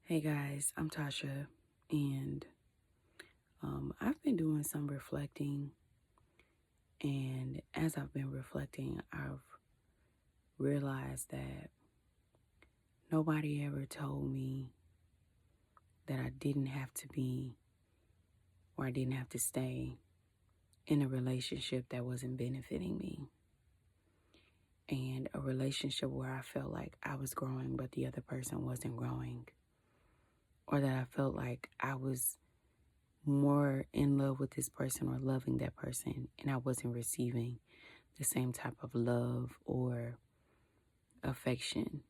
Hey guys, I'm Tasha, and I've been doing some reflecting. And as I've been reflecting, I've realized that nobody ever told me that I didn't have to be or I didn't have to stay in a relationship that wasn't benefiting me, and a relationship where I felt like I was growing, but the other person wasn't growing, or that I felt like I was more in love with this person or loving that person, and I wasn't receiving the same type of love or affection.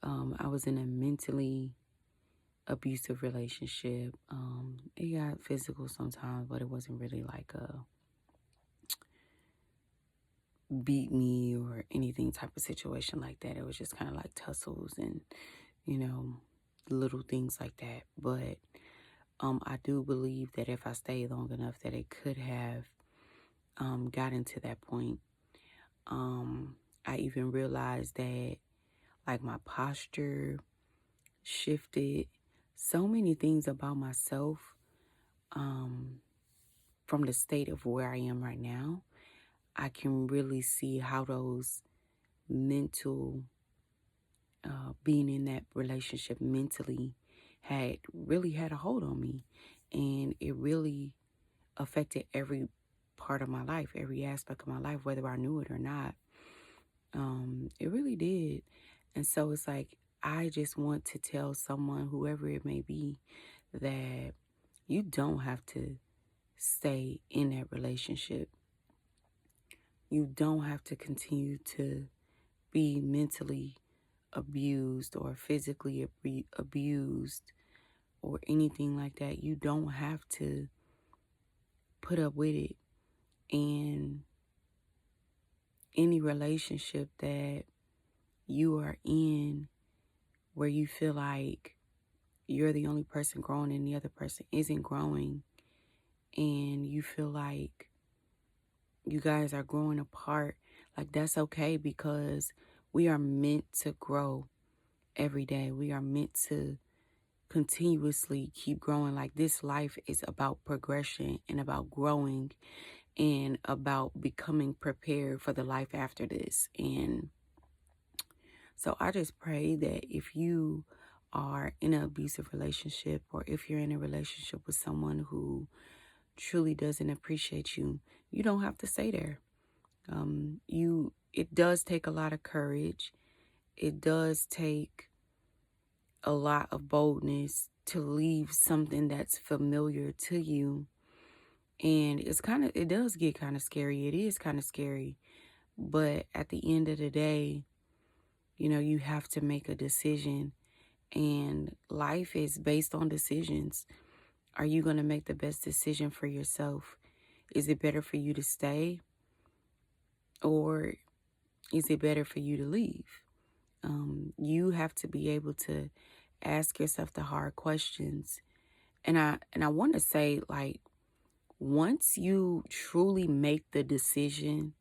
I was in a mentally abusive relationship. It got physical sometimes, but it wasn't really like a beat me or anything type of situation like that. It was just kind of like tussles and, you know, little things like that. But I do believe that if I stayed long enough that it could have gotten to that point. I even realized that like my posture shifted, so many things about myself, um, from the state of where I am right now. I can really see how those mental, being in that relationship mentally had really had a hold on me. And it really affected every part of my life, every aspect of my life, whether I knew it or not. It really did. And so it's like, I just want to tell someone, whoever it may be, that you don't have to stay in that relationship. You don't have to continue to be mentally abused or physically abused or anything like that. You don't have to put up with it. And any relationship that you are in where you feel like you're the only person growing and the other person isn't growing, and you feel like you guys are growing apart, like that's okay, because we are meant to grow every day. We are meant to continuously keep growing. Like, this life is about progression and about growing and about becoming prepared for the life after this. And so I just pray that if you are in an abusive relationship, or if you're in a relationship with someone who truly doesn't appreciate you, you don't have to stay there. It does take a lot of courage. It does take a lot of boldness to leave something that's familiar to you. And it does get kind of scary. It is kind of scary. But at the end of the day, you have to make a decision. And life is based on decisions. Are you going to make the best decision for yourself? Is it better for you to stay, or is it better for you to leave? You have to be able to ask yourself the hard questions. And I want to say, like, once you truly make the decision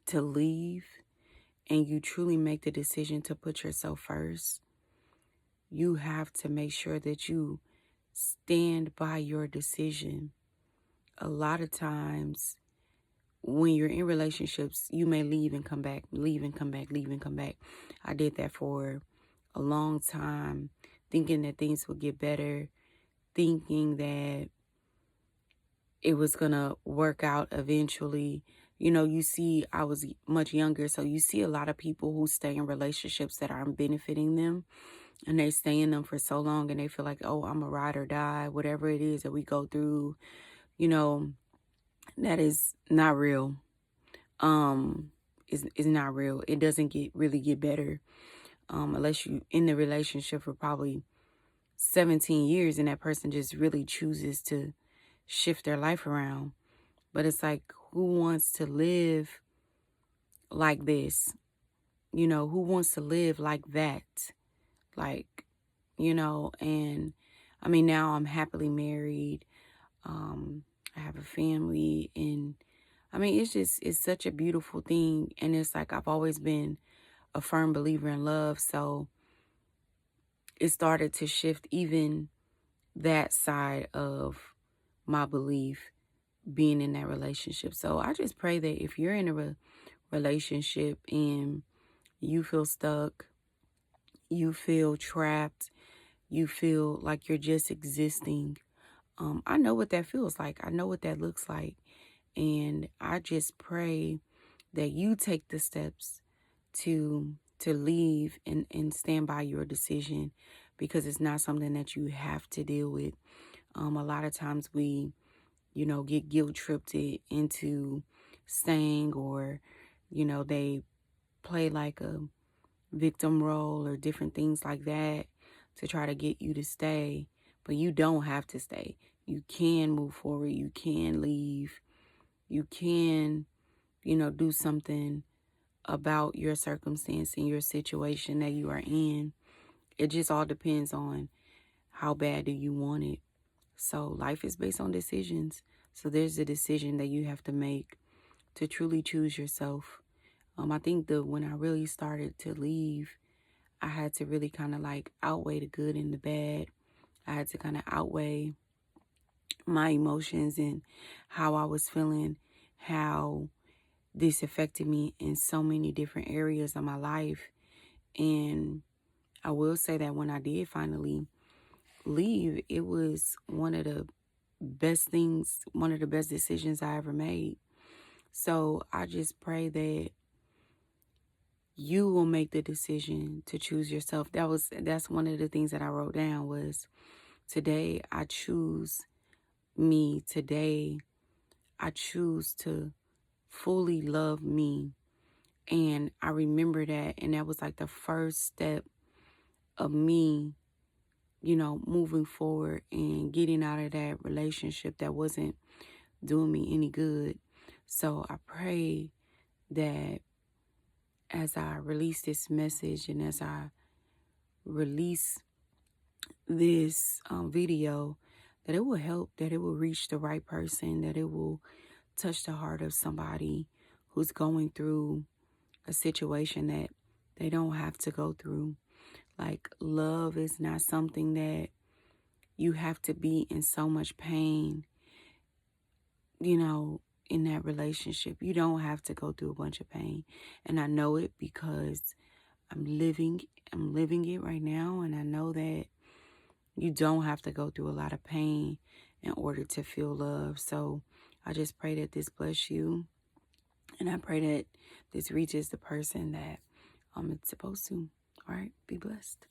to leave, and you truly make the decision to put yourself first, you have to make sure that you stand by your decision. A lot of times when you're in relationships, you may leave and come back, leave and come back, leave and come back. I did that for a long time, thinking that things would get better, thinking that it was going to work out eventually. You see, I was much younger, so you see a lot of people who stay in relationships that aren't benefiting them, and they stay in them for so long, and they feel like, oh, I'm a ride or die, whatever it is that we go through, you know, that is not real. Is not real. It doesn't really get better, unless you in the relationship for probably 17 years and that person just really chooses to shift their life around. But it's like, who wants to live like this? Who wants to live like that? Like, and I mean, now I'm happily married. I have a family, and I mean, it's such a beautiful thing. And it's like, I've always been a firm believer in love. So it started to shift even that side of my belief being in that relationship. So I just pray that if you're in a relationship and you feel stuck, you feel trapped, you feel like you're just existing, I know what that feels like. I know what that looks like. And I just pray that you take the steps to leave and stand by your decision, because it's not something that you have to deal with. A lot of times we, get guilt tripped into staying, or, they play like a victim role or different things like that to try to get you to stay. But you don't have to stay. You can move forward. You can leave. You can, do something about your circumstance and your situation that you are in. It just all depends on how bad do you want it. So life is based on decisions. So there's a decision that you have to make to truly choose yourself. I think that when I really started to leave, I had to really kind of like outweigh the good and the bad. I had to kind of outweigh my emotions and how I was feeling, how this affected me in so many different areas of my life. And I will say that when I did finally leave, it was one of the best things, one of the best decisions I ever made. So I just pray that you will make the decision to choose yourself. That's one of the things that I wrote down was, today I choose me. Today I choose to fully love me. And I remember that, and that was like the first step of me, moving forward and getting out of that relationship that wasn't doing me any good. So I pray that as I release this message and as I release this video, that it will help, that it will reach the right person, that it will touch the heart of somebody who's going through a situation that they don't have to go through. Like, love is not something that you have to be in so much pain, in that relationship. You don't have to go through a bunch of pain. And I know it because I'm living it right now. And I know that you don't have to go through a lot of pain in order to feel love. So I just pray that this bless you. And I pray that this reaches the person that it's supposed to. All right. Be blessed.